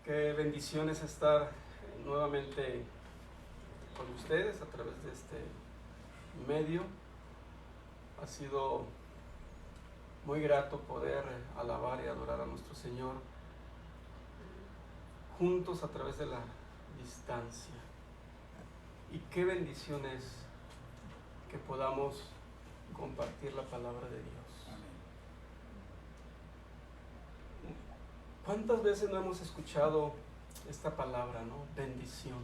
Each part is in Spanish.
Qué bendición es estar nuevamente con ustedes a través de este medio. Ha sido muy grato poder alabar y adorar a nuestro Señor juntos a través de la distancia. Y qué bendición es que podamos compartir la palabra de Dios. ¿Cuántas veces no hemos escuchado esta palabra, no? Bendición.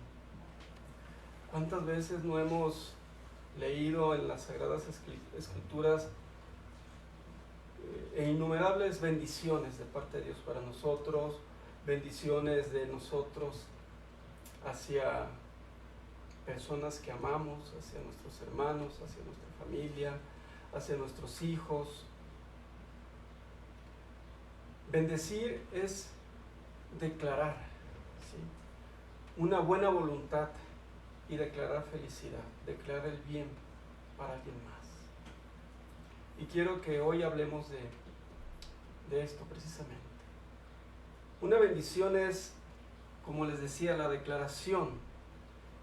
¿Cuántas veces no hemos leído en las Sagradas Escrituras innumerables bendiciones de parte de Dios para nosotros, bendiciones de nosotros hacia personas que amamos, hacia nuestros hermanos, hacia nuestra familia, hacia nuestros hijos? Bendecir es declarar, ¿sí?, una buena voluntad y declarar felicidad, declarar el bien para alguien más. Y quiero que hoy hablemos de esto precisamente. Una bendición es, como les decía, la declaración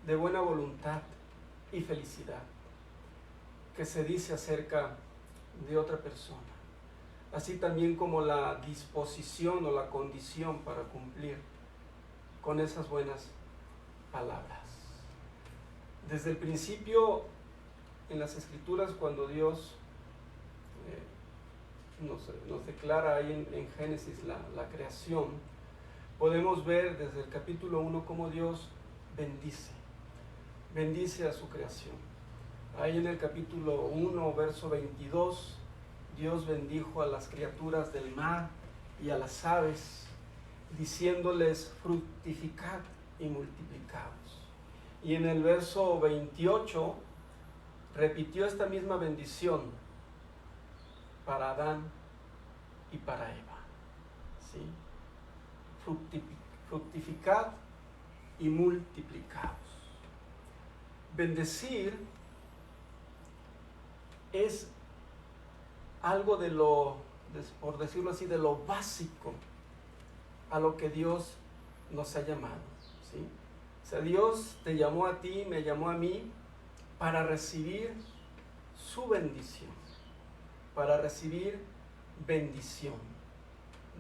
de buena voluntad y felicidad que se dice acerca de otra persona, así también como la disposición o la condición para cumplir con esas buenas palabras. Desde el principio en las Escrituras, cuando Dios nos declara ahí en Génesis la creación, podemos ver desde el capítulo 1 cómo Dios bendice a su creación. Ahí en el capítulo 1, verso 22, Dios bendijo a las criaturas del mar y a las aves, diciéndoles: fructificad y multiplicaos. Y en el verso 28 repitió esta misma bendición para Adán y para Eva, ¿sí? Fructificad y multiplicaos. Bendecir es algo de lo, por decirlo así, de lo básico a lo que Dios nos ha llamado, ¿sí? O sea, Dios te llamó a ti, me llamó a mí para recibir su bendición, para recibir bendición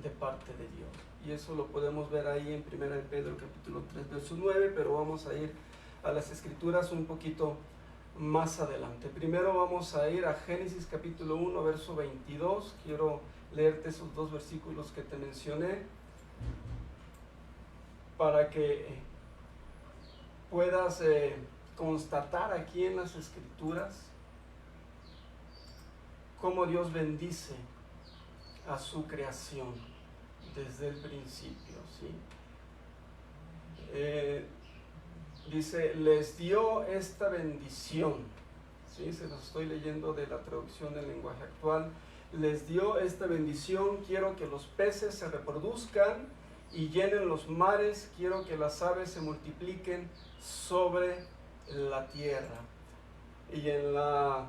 de parte de Dios. Y eso lo podemos ver ahí en 1 Pedro capítulo 3, verso 9, pero vamos a ir a las Escrituras un poquito más adelante. Primero vamos a ir a Génesis capítulo 1, verso 22. Quiero leerte esos dos versículos que te mencioné para que puedas constatar aquí en las Escrituras cómo Dios bendice a su creación desde el principio, ¿sí? Dice: les dio esta bendición, ¿sí? Se los estoy leyendo de la traducción del lenguaje actual. Les dio esta bendición: quiero que los peces se reproduzcan y llenen los mares, quiero que las aves se multipliquen sobre la tierra. Y en la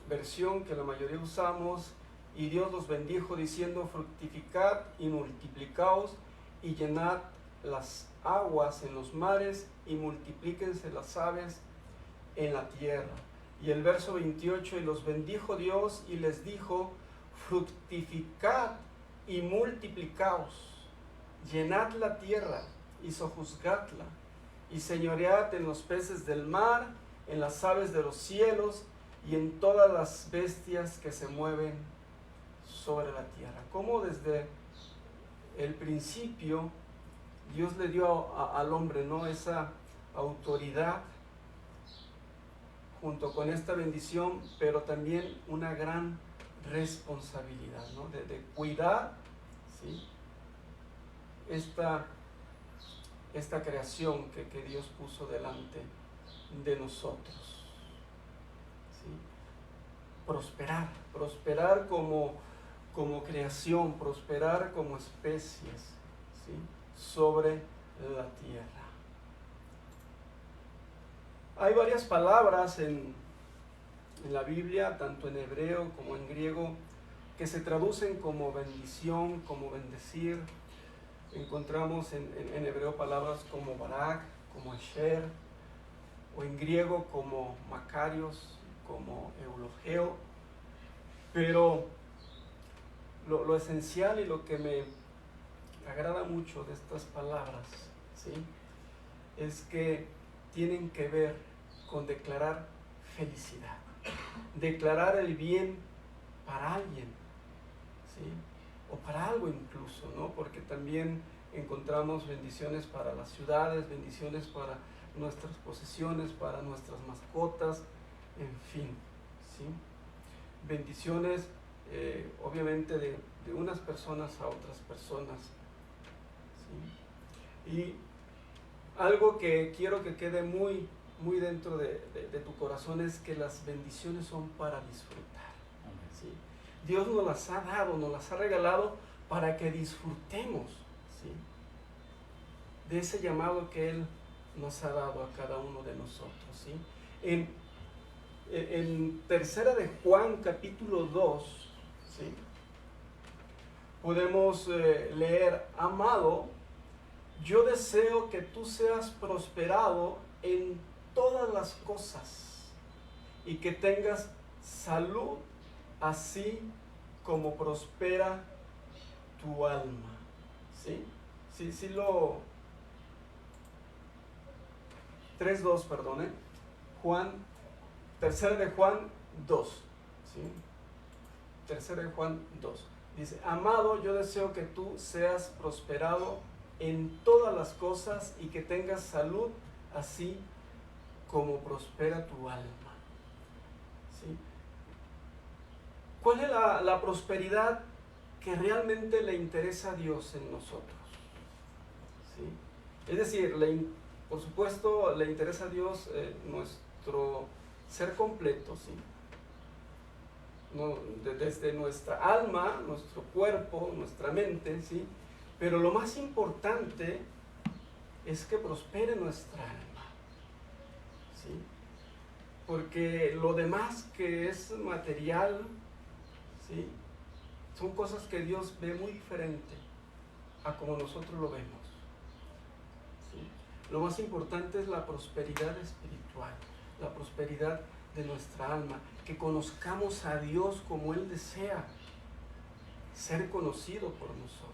versión que la mayoría usamos: y Dios los bendijo diciendo: fructificad y multiplicaos y llenad las aguas en los mares y multiplíquense las aves en la tierra. Y el verso 28: y los bendijo Dios y les dijo: fructificad y multiplicaos, llenad la tierra y sojuzgadla, y señoread en los peces del mar, en las aves de los cielos y en todas las bestias que se mueven sobre la tierra. Como desde el principio Dios le dio al hombre, ¿no?, esa autoridad junto con esta bendición, pero también una gran responsabilidad, ¿no?, de cuidar, ¿sí?, esta creación que Dios puso delante de nosotros, ¿sí? Prosperar como creación, prosperar como especies, ¿sí?, sobre la tierra. Hay varias palabras en la Biblia, tanto en hebreo como en griego, que se traducen como bendición, como bendecir. encontramos en hebreo palabras como Barak, como Asher, o en griego como Macarios, como Eulogeo, pero lo esencial y lo que me agrada mucho de estas palabras, ¿sí?, es que tienen que ver con declarar felicidad, declarar el bien para alguien, ¿sí?, o para algo incluso, ¿no? Porque también encontramos bendiciones para las ciudades, bendiciones para nuestras posesiones, para nuestras mascotas, en fin, ¿sí? Bendiciones obviamente de unas personas a otras personas, ¿sí? Y algo que quiero que quede muy, muy dentro de tu corazón es que las bendiciones son para disfrutar, ¿sí? Dios nos las ha dado, nos las ha regalado para que disfrutemos, ¿sí?, de ese llamado que Él nos ha dado a cada uno de nosotros, ¿sí? En Tercera de Juan, capítulo 2, ¿sí?, podemos leer: amado, yo deseo que tú seas prosperado en todas las cosas y que tengas salud, así como prospera tu alma. ¿Sí? Sí lo... 3:2, perdone. Tercera de Juan 2. ¿Sí? Tercera de Juan 2. Dice: amado, yo deseo que tú seas prosperado en todas las cosas y que tengas salud, así como prospera tu alma. ¿Sí? ¿Cuál es la prosperidad que realmente le interesa a Dios en nosotros? ¿Sí? Es decir, por supuesto le interesa a Dios nuestro ser completo, ¿sí?, no, desde nuestra alma, nuestro cuerpo, nuestra mente, ¿sí?, pero lo más importante es que prospere nuestra alma, ¿sí?, porque lo demás que es material, ¿sí?, son cosas que Dios ve muy diferente a como nosotros lo vemos, ¿sí? Lo más importante es la prosperidad espiritual, la prosperidad de nuestra alma, que conozcamos a Dios como Él desea ser conocido por nosotros,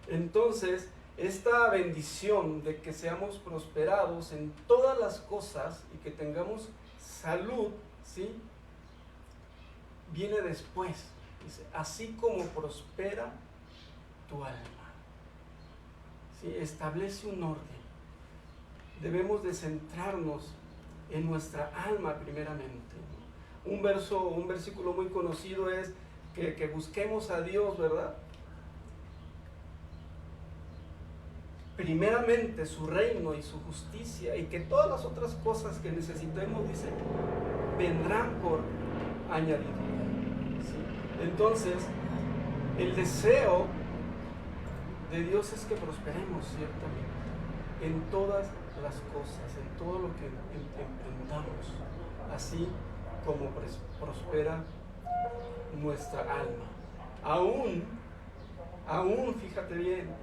¿sí? Entonces, esta bendición de que seamos prosperados en todas las cosas y que tengamos salud, ¿sí?, viene después. Dice: así como prospera tu alma. ¿Sí? Establece un orden. Debemos de centrarnos en nuestra alma primeramente. Un versículo muy conocido es que busquemos a Dios, ¿verdad?, primeramente su reino y su justicia, y que todas las otras cosas que necesitemos, dice, vendrán por añadidura, ¿sí? Entonces, el deseo de Dios es que prosperemos ciertamente en todas las cosas, en todo lo que emprendamos, así como prospera nuestra alma. Aún, fíjate bien,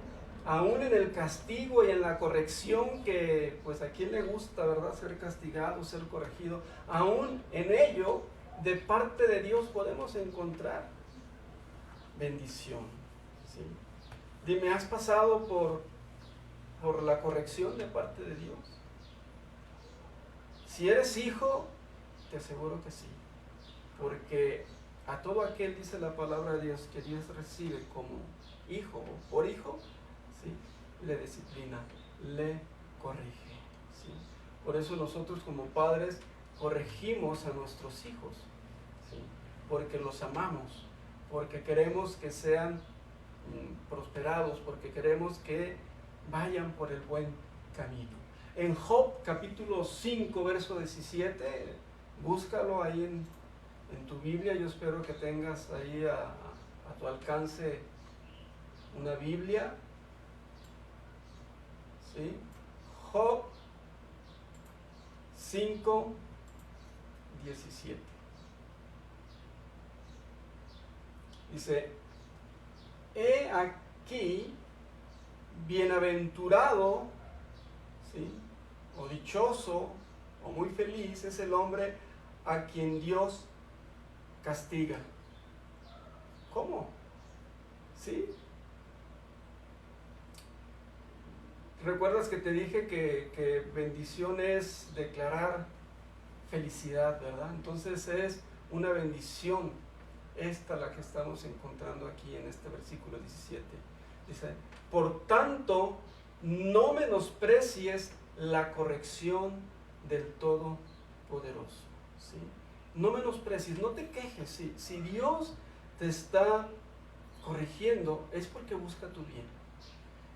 aún en el castigo y en la corrección, que pues a quien le gusta, ¿verdad?, ser castigado, ser corregido, aún en ello, de parte de Dios podemos encontrar bendición, ¿sí? Dime, ¿has pasado por la corrección de parte de Dios? Si eres hijo, te aseguro que sí, porque a todo aquel, dice la palabra de Dios, que Dios recibe como hijo o por hijo, ¿sí?, le disciplina, le corrige, ¿sí? Por eso nosotros como padres corregimos a nuestros hijos, ¿sí?, porque los amamos, porque queremos que sean prosperados, porque queremos que vayan por el buen camino. En Job capítulo 5 verso 17, búscalo ahí en tu Biblia. Yo espero que tengas ahí a tu alcance una Biblia, ¿sí? Job 5, 17. Dice: he aquí, bienaventurado, ¿sí?, o dichoso, o muy feliz es el hombre a quien Dios castiga. ¿Cómo? ¿Sí? ¿Recuerdas que te dije que bendición es declarar felicidad, verdad? Entonces es una bendición esta la que estamos encontrando aquí en este versículo 17. Dice, por tanto, no menosprecies la corrección del Todopoderoso. ¿Sí? No menosprecies, no te quejes. Si Dios te está corrigiendo, es porque busca tu bien.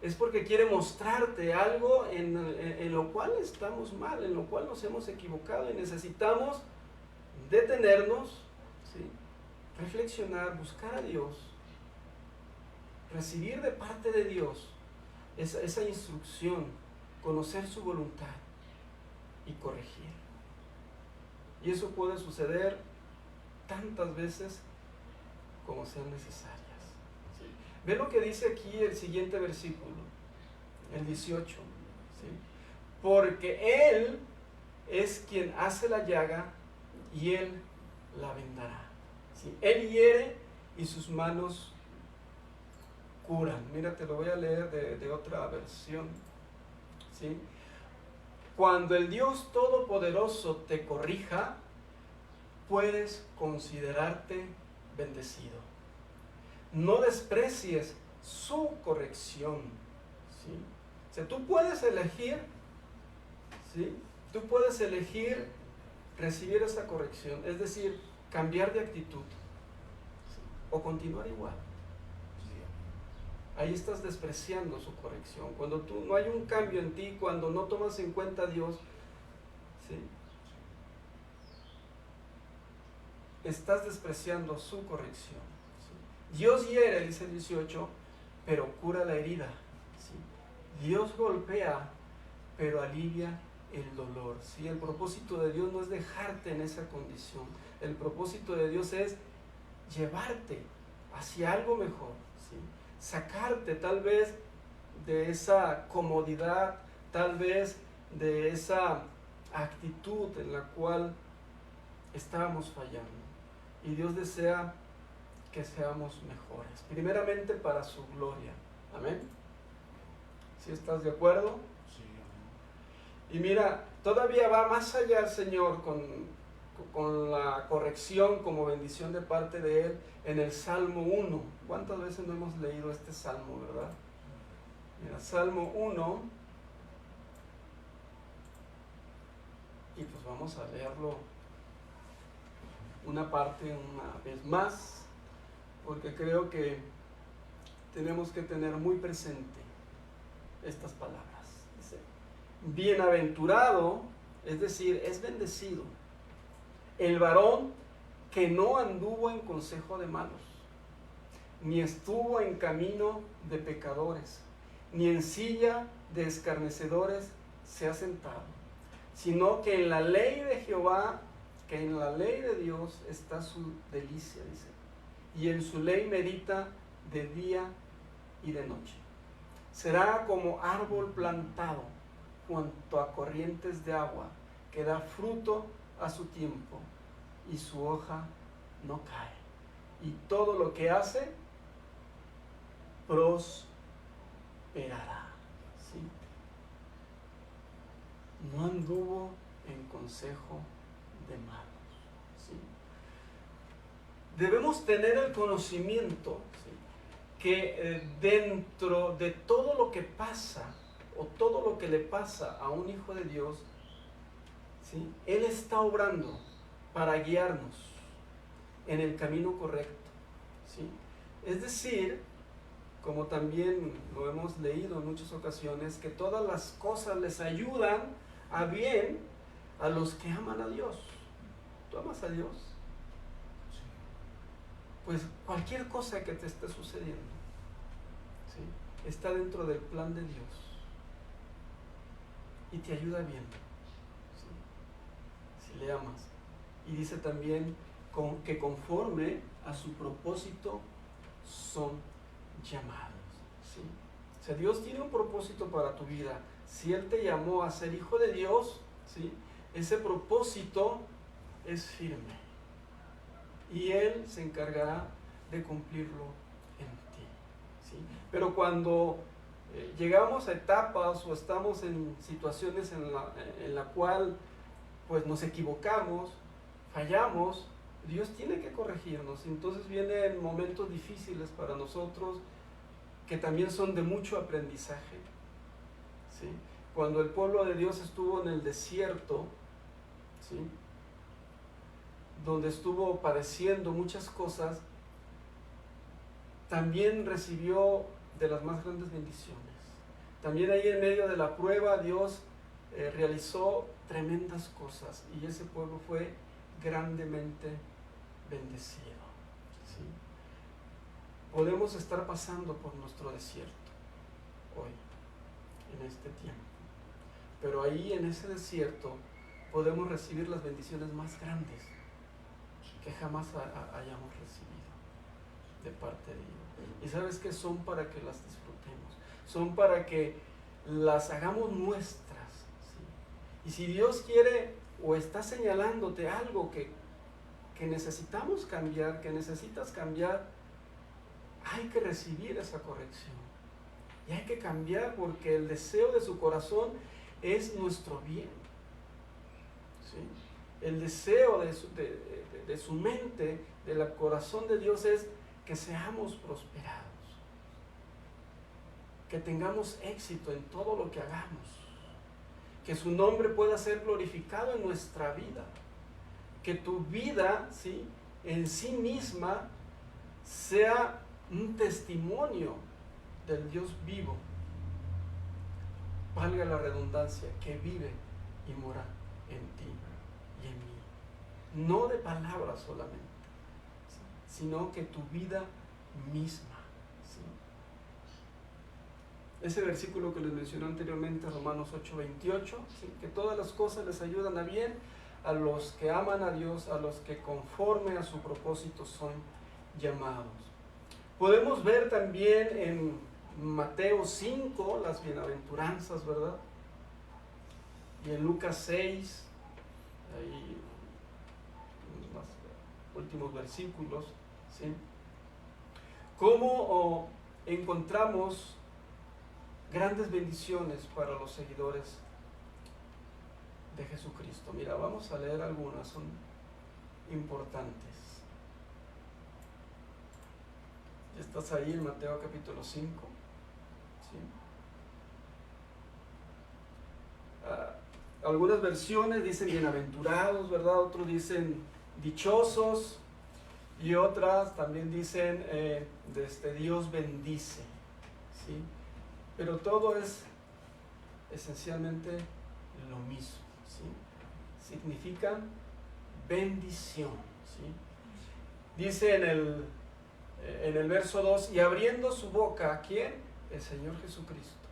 Es porque quiere mostrarte algo en lo cual estamos mal, en lo cual nos hemos equivocado y necesitamos detenernos, ¿sí?, reflexionar, buscar a Dios, recibir de parte de Dios esa instrucción, conocer su voluntad y corregir. Y eso puede suceder tantas veces como sean necesarias. ¿Sí? Ve lo que dice aquí el siguiente versículo, el 18. ¿Sí? Porque Él es quien hace la llaga y Él la vendará. ¿Sí? Él hiere y sus manos curan. Mira, te lo voy a leer de otra versión. ¿Sí? Cuando el Dios Todopoderoso te corrija, puedes considerarte bendecido. No desprecies su corrección. ¿Sí? O sea, tú puedes elegir, ¿sí?, tú puedes elegir recibir esa corrección, es decir, cambiar de actitud, ¿sí?, o continuar igual. Ahí estás despreciando su corrección. Cuando tú no hay un cambio en ti, cuando no tomas en cuenta a Dios, ¿sí?, estás despreciando su corrección. ¿Sí? Dios hiere, dice el 18, pero cura la herida. ¿Sí? Dios golpea, pero alivia el dolor. ¿Sí? El propósito de Dios no es dejarte en esa condición. El propósito de Dios es llevarte hacia algo mejor. ¿Sí? Sacarte tal vez de esa comodidad, tal vez de esa actitud en la cual estábamos fallando. Y Dios desea que seamos mejores, primeramente para su gloria. Amén. ¿Sí estás de acuerdo? Sí. Y mira, todavía va más allá el Señor con la corrección como bendición de parte de Él en el Salmo 1. ¿Cuántas veces no hemos leído este Salmo, verdad? Mira, Salmo 1, y pues vamos a leerlo una parte una vez más, porque creo que tenemos que tener muy presente estas palabras. Dice, bienaventurado, es decir, es bendecido el varón que no anduvo en consejo de malos, ni estuvo en camino de pecadores, ni en silla de escarnecedores se ha sentado, sino que en la ley de Jehová, que en la ley de Dios está su delicia, dice, y en su ley medita de día y de noche. Será como árbol plantado junto a corrientes de agua, que da fruto a su tiempo, y su hoja no cae. Y todo lo que hace, prosperará. ¿Sí? No anduvo en consejo de malos. ¿Sí? Debemos tener el conocimiento, ¿sí?, que dentro de todo lo que pasa o todo lo que le pasa a un hijo de Dios, ¿sí?, Él está obrando para guiarnos en el camino correcto. ¿Sí? Es decir, como también lo hemos leído en muchas ocasiones, que todas las cosas les ayudan a bien a los que aman a Dios. ¿Tú amas a Dios? Pues cualquier cosa que te esté sucediendo, ¿sí?, está dentro del plan de Dios y te ayuda bien, ¿sí?, si le amas. Y dice también que conforme a su propósito son llamados, ¿sí? O sea, Dios tiene un propósito para tu vida. Si Él te llamó a ser hijo de Dios, ¿sí?, ese propósito es firme y Él se encargará de cumplirlo en ti, ¿sí? Pero cuando llegamos a etapas o estamos en situaciones en la cual pues nos equivocamos, fallamos, Dios tiene que corregirnos. Entonces vienen momentos difíciles para nosotros que también son de mucho aprendizaje, ¿sí? Cuando el pueblo de Dios estuvo en el desierto, ¿sí?, donde estuvo padeciendo muchas cosas, también recibió de las más grandes bendiciones. También ahí en medio de la prueba Dios realizó tremendas cosas y ese pueblo fue grandemente bendecido, ¿sí? Podemos estar pasando por nuestro desierto hoy, en este tiempo, pero ahí en ese desierto podemos recibir las bendiciones más grandes que jamás hayamos recibido de parte de Dios. Y sabes que son para que las disfrutemos, son para que las hagamos nuestras, ¿sí? Y si Dios quiere o está señalándote algo que necesitamos cambiar, que necesitas cambiar, hay que recibir esa corrección y hay que cambiar, porque el deseo de su corazón es nuestro bien, ¿sí? El deseo de su mente, del corazón de Dios, es que seamos prosperados, que tengamos éxito en todo lo que hagamos, que su nombre pueda ser glorificado en nuestra vida, que tu vida, ¿sí?, en sí misma sea un testimonio del Dios vivo, valga la redundancia, que vive y mora en ti y en mí. No de palabras solamente, ¿sí?, sino que tu vida misma, ¿sí? Ese versículo que les mencioné anteriormente, Romanos 8:28, ¿sí?, que todas las cosas les ayudan a bien a los que aman a Dios, a los que conforme a su propósito son llamados. Podemos ver también en Mateo 5 las bienaventuranzas, ¿verdad? Y en Lucas 6, ahí los últimos versículos, ¿sí?, cómo encontramos grandes bendiciones para los seguidores de Jesucristo. Mira, vamos a leer algunas, son importantes. ¿Estás ahí en Mateo capítulo 5? ¿Sí? Algunas versiones dicen bienaventurados, ¿verdad? Otros dicen dichosos y otras también dicen Dios bendice, ¿sí? Pero todo es esencialmente lo mismo, ¿sí? Significa bendición, ¿sí? Dice en el verso 2, y abriendo su boca, ¿a quién? El Señor Jesucristo.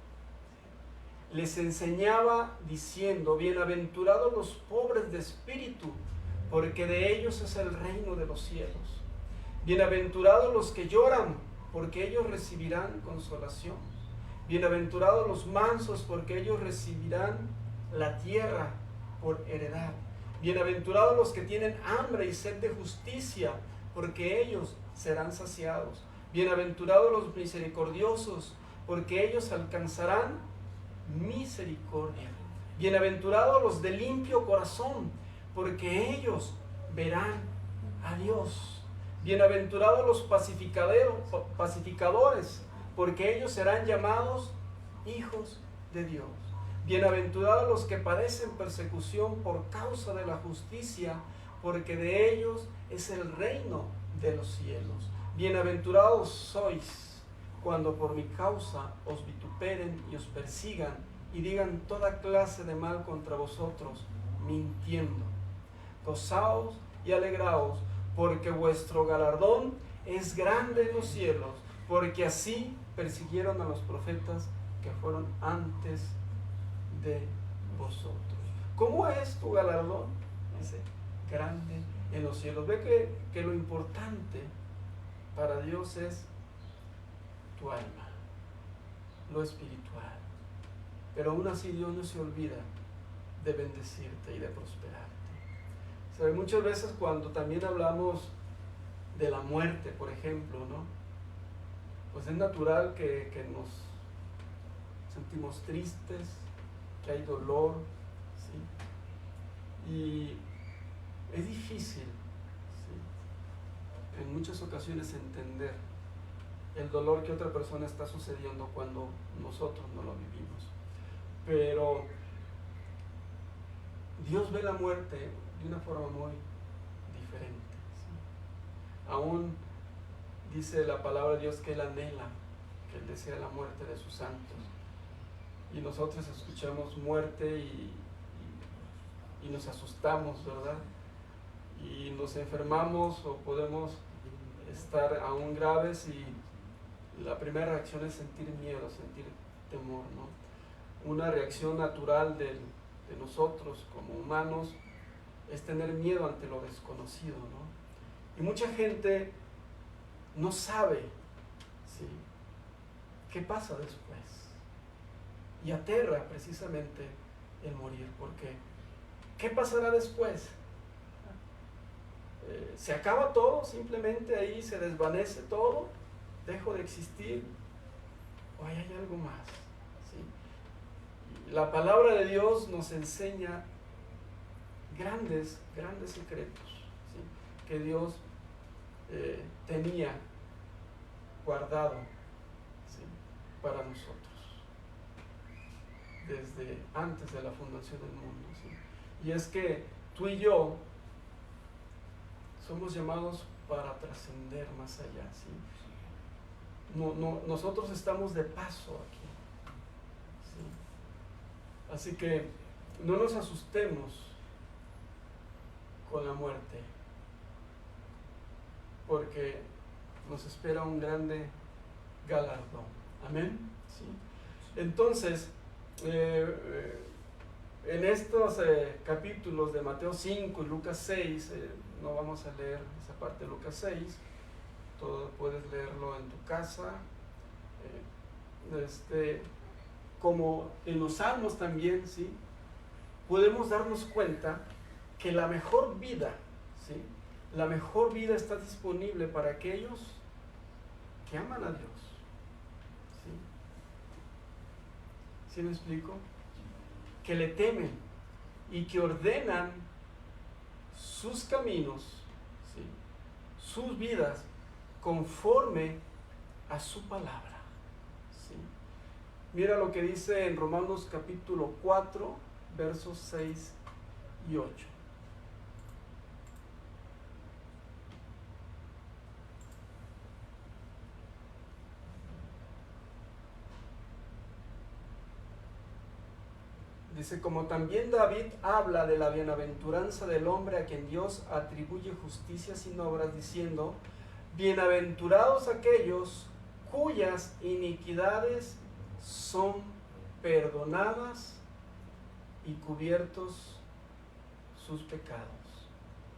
Les enseñaba diciendo, bienaventurados los pobres de espíritu, porque de ellos es el reino de los cielos. Bienaventurados los que lloran, porque ellos recibirán consolación. Bienaventurados los mansos, porque ellos recibirán la tierra por heredad. Bienaventurados los que tienen hambre y sed de justicia, porque ellos serán saciados. Bienaventurados los misericordiosos, porque ellos alcanzarán misericordia. Bienaventurados los de limpio corazón, porque ellos verán a Dios. Bienaventurados los pacificadores, porque ellos serán llamados hijos de Dios. Bienaventurados los que padecen persecución por causa de la justicia, porque de ellos es el reino de los cielos. Bienaventurados sois cuando por mi causa os vituperen y os persigan y digan toda clase de mal contra vosotros, mintiendo. Gozaos y alegraos, porque vuestro galardón es grande en los cielos, porque así persiguieron a los profetas que fueron antes de vosotros. ¿Cómo es tu galardón? Dice, grande en los cielos. Ve que lo importante para Dios es tu alma, lo espiritual. Pero aún así Dios no se olvida de bendecirte y de prosperarte. ¿Sabe? Muchas veces cuando también hablamos de la muerte, por ejemplo, ¿no? Pues es natural que nos sentimos tristes, que hay dolor, ¿sí? Y es difícil, ¿sí?, en muchas ocasiones entender el dolor que otra persona está sucediendo cuando nosotros no lo vivimos. Pero Dios ve la muerte de una forma muy diferente, ¿sí? Aún dice la palabra de Dios que Él anhela, que Él desea la muerte de sus santos. Y nosotros escuchamos muerte y nos asustamos, ¿verdad? Y nos enfermamos o podemos estar aún graves y la primera reacción es sentir miedo, sentir temor, ¿no? Una reacción natural de nosotros como humanos es tener miedo ante lo desconocido, ¿no? Y mucha gente no sabe, ¿sí?, qué pasa después. Y aterra precisamente el morir, porque ¿qué pasará después? ¿Se acaba todo? ¿Simplemente ahí se desvanece todo? ¿Dejo de existir? ¿O hay algo más? ¿Sí? La palabra de Dios nos enseña grandes secretos, ¿sí?, que Dios tenía guardado, ¿sí?, para nosotros desde antes de la fundación del mundo, ¿sí? Y es que tú y yo somos llamados para trascender más allá, ¿sí? Nosotros estamos de paso aquí, ¿sí? Así que no nos asustemos con la muerte, porque nos espera un grande galardón. Amén, ¿sí? Entonces, en estos capítulos de Mateo 5 y Lucas 6, no vamos a leer esa parte de Lucas 6, todo puedes leerlo en tu casa, como en los Salmos también, ¿sí?, podemos darnos cuenta que la mejor vida, ¿sí?, la mejor vida está disponible para aquellos que aman a Dios, ¿sí? ¿Sí me explico? Que le temen y que ordenan sus caminos, ¿sí?, sus vidas conforme a su palabra, ¿sí? Mira lo que dice en Romanos capítulo 4, versos 6 y 8. Dice, como también David habla de la bienaventuranza del hombre a quien Dios atribuye justicia sin obras, diciendo, bienaventurados aquellos cuyas iniquidades son perdonadas y cubiertos sus pecados,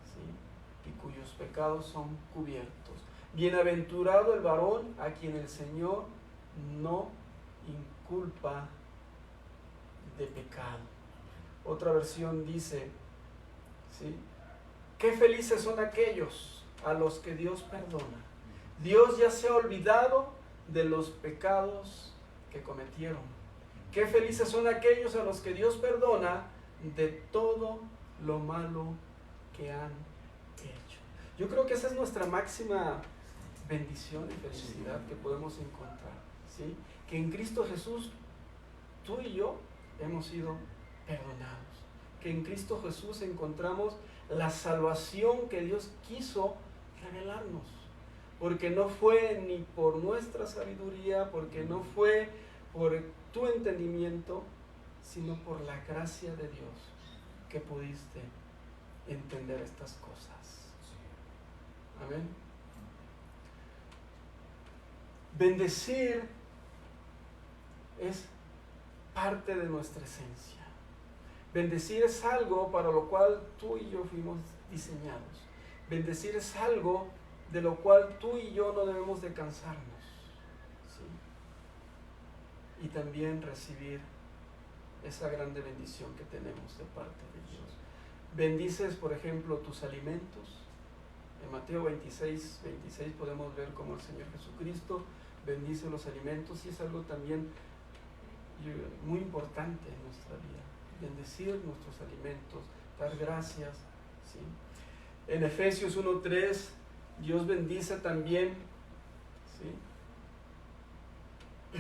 ¿sí?, y cuyos pecados son cubiertos. Bienaventurado el varón a quien el Señor no inculpa de pecado. Otra versión dice, ¿sí?, qué felices son aquellos a los que Dios perdona. Dios ya se ha olvidado de los pecados que cometieron. Qué felices son aquellos a los que Dios perdona de todo lo malo que han hecho. Yo creo que esa es nuestra máxima bendición y felicidad que podemos encontrar, ¿sí?, que en Cristo Jesús tú y yo hemos sido perdonados, que en Cristo Jesús encontramos la salvación que Dios quiso revelarnos, porque no fue ni por nuestra sabiduría, porque no fue por tu entendimiento, sino por la gracia de Dios que pudiste entender estas cosas. Amén. Bendecir es parte de nuestra esencia. Bendecir es algo para lo cual tú y yo fuimos diseñados. Bendecir es algo de lo cual tú y yo no debemos de cansarnos, ¿sí? y también recibir esa grande bendición que tenemos de parte de Dios. Bendices, por ejemplo, tus alimentos. En Mateo 26 podemos ver cómo el Señor Jesucristo bendice los alimentos, y es algo también muy importante en nuestra vida. Bendecir nuestros alimentos, dar gracias, ¿sí? En Efesios 1:3 Dios bendice también, ¿sí?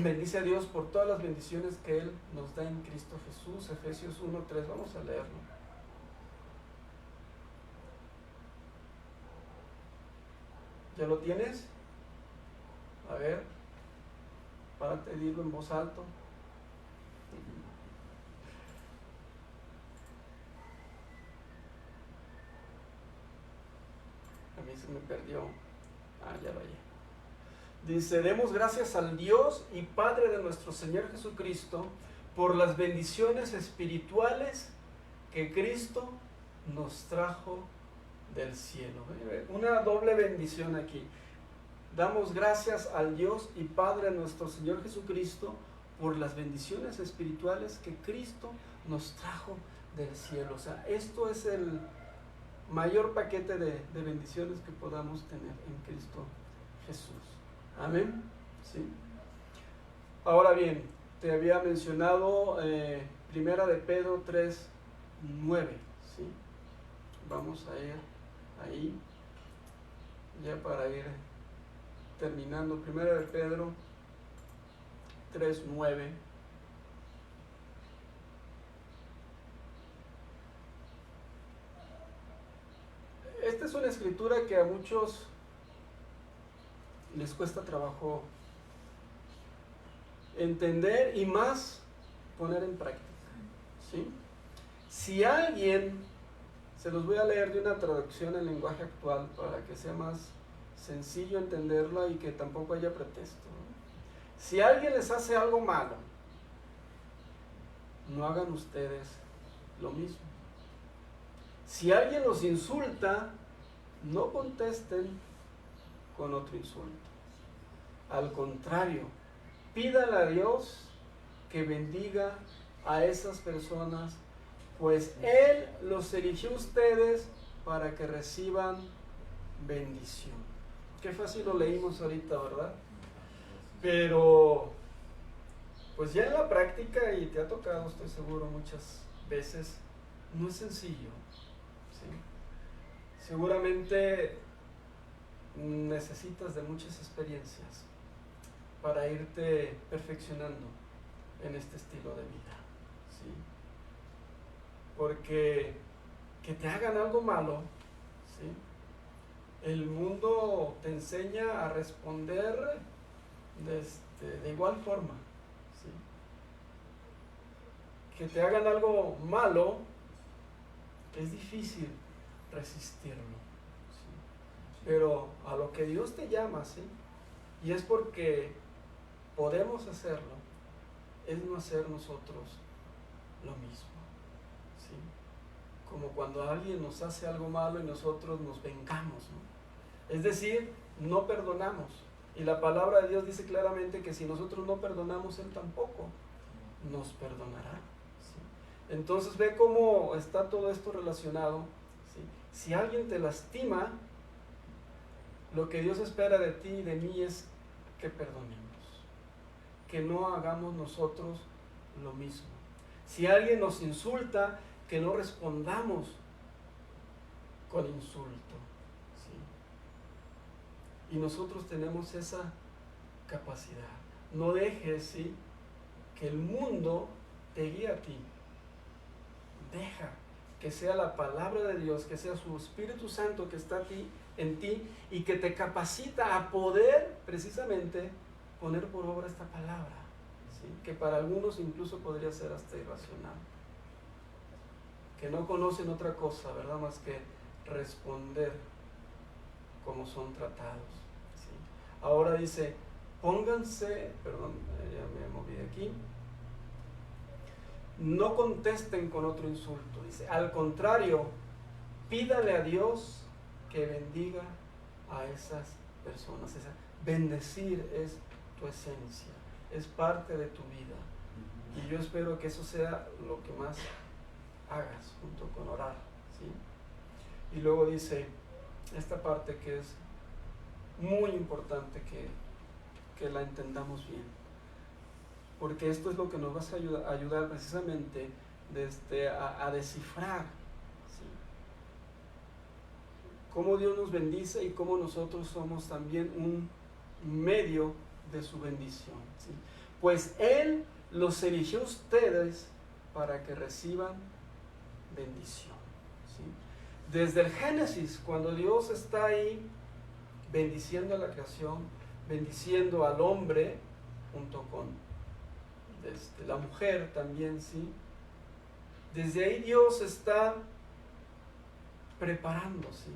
Bendice a Dios por todas las bendiciones que Él nos da en Cristo Jesús. Efesios 1:3, vamos a leerlo. ¿Ya lo tienes? A ver, párate, dilo en voz alta. A mí se me perdió. Ya lo hallé. Dice, demos gracias al Dios y Padre de nuestro Señor Jesucristo por las bendiciones espirituales que Cristo nos trajo del cielo. Una doble bendición aquí. Damos gracias al Dios y Padre de nuestro Señor Jesucristo por las bendiciones espirituales que Cristo nos trajo del cielo. O sea, esto es el mayor paquete de bendiciones que podamos tener en Cristo Jesús. Amén. ¿Sí? Ahora bien, te había mencionado Primera de Pedro 3:9. ¿Sí? Vamos a ir ahí, ya para ir terminando. Primera de Pedro 3:9. Esta es una escritura que a muchos les cuesta trabajo entender y más poner en práctica, ¿sí? Si alguien, se los voy a leer de una traducción en lenguaje actual para que sea más sencillo entenderla y que tampoco haya pretexto, ¿no? Si alguien les hace algo malo, no hagan ustedes lo mismo. Si alguien los insulta, no contesten con otro insulto. Al contrario, pídale a Dios que bendiga a esas personas, pues Él los eligió a ustedes para que reciban bendición. Qué fácil lo leímos ahorita, ¿verdad? Pero, pues ya en la práctica, y te ha tocado, estoy seguro, muchas veces, no es sencillo, ¿sí? Seguramente necesitas de muchas experiencias para irte perfeccionando en este estilo de vida, ¿sí? Porque que te hagan algo malo, ¿sí? El mundo te enseña a responder de igual forma, ¿sí? Que te hagan algo malo es difícil resistirlo, ¿sí? Pero a lo que Dios te llama, ¿sí? Y es porque podemos hacerlo, es no hacer nosotros lo mismo, ¿sí? Como cuando alguien nos hace algo malo y nosotros nos vengamos, ¿no? Es decir, no perdonamos. Y la palabra de Dios dice claramente que si nosotros no perdonamos, Él tampoco nos perdonará, ¿sí? Entonces ve cómo está todo esto relacionado, ¿sí? Si alguien te lastima, lo que Dios espera de ti y de mí es que perdonemos, que no hagamos nosotros lo mismo. Si alguien nos insulta, que no respondamos con insulto, ¿sí? Y nosotros tenemos esa capacidad. No dejes, ¿sí?, que el mundo te guíe a ti. Deja que sea la palabra de Dios, que sea su Espíritu Santo que está en ti y que te capacita a poder precisamente poner por obra esta palabra, ¿sí? Que para algunos incluso podría ser hasta irracional, que no conocen otra cosa, ¿verdad?, más que responder como son tratados, ¿sí? Ahora dice, pónganse, perdón, ya me moví de aquí, no contesten con otro insulto, dice, al contrario, pídale a Dios que bendiga a esas personas. Bendecir es tu esencia, es parte de tu vida. Y yo espero que eso sea lo que más hagas junto con orar, ¿sí? Y luego dice esta parte que es muy importante que la entendamos bien, porque esto es lo que nos va a ayudar precisamente a descifrar, ¿sí?, cómo Dios nos bendice y cómo nosotros somos también un medio de su bendición, ¿sí? Pues Él los eligió a ustedes para que reciban bendición, ¿sí? Desde el Génesis, cuando Dios está ahí bendiciendo a la creación, bendiciendo al hombre junto con la mujer también, ¿sí? Desde ahí Dios está preparando, ¿sí?,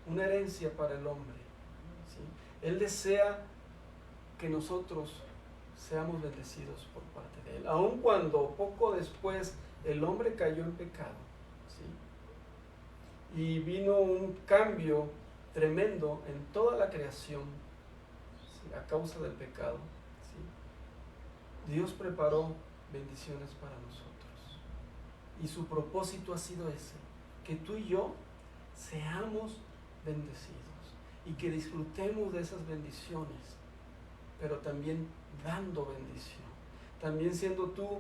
una herencia para el hombre, ¿sí? Él desea que nosotros seamos bendecidos por parte de Él, aun cuando poco después el hombre cayó en pecado, ¿sí?, y vino un cambio tremendo en toda la creación, ¿sí?, a causa del pecado, ¿sí? Dios preparó bendiciones para nosotros y su propósito ha sido ese, que tú y yo seamos bendecidos y que disfrutemos de esas bendiciones, pero también dando bendición, también siendo tú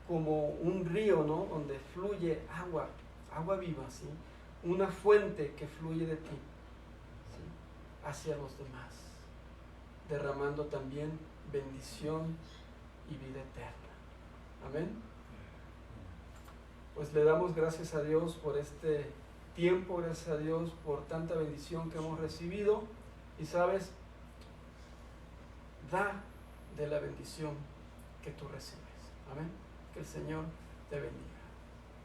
como un río, ¿no?, donde fluye agua viva, ¿sí?, una fuente que fluye de ti, ¿sí?, hacia los demás, derramando también bendición y vida eterna. Amén. Pues le damos gracias a Dios por este tiempo, gracias a Dios por tanta bendición que hemos recibido, y sabes, da de la bendición que tú recibes. Amén. Que el Señor te bendiga.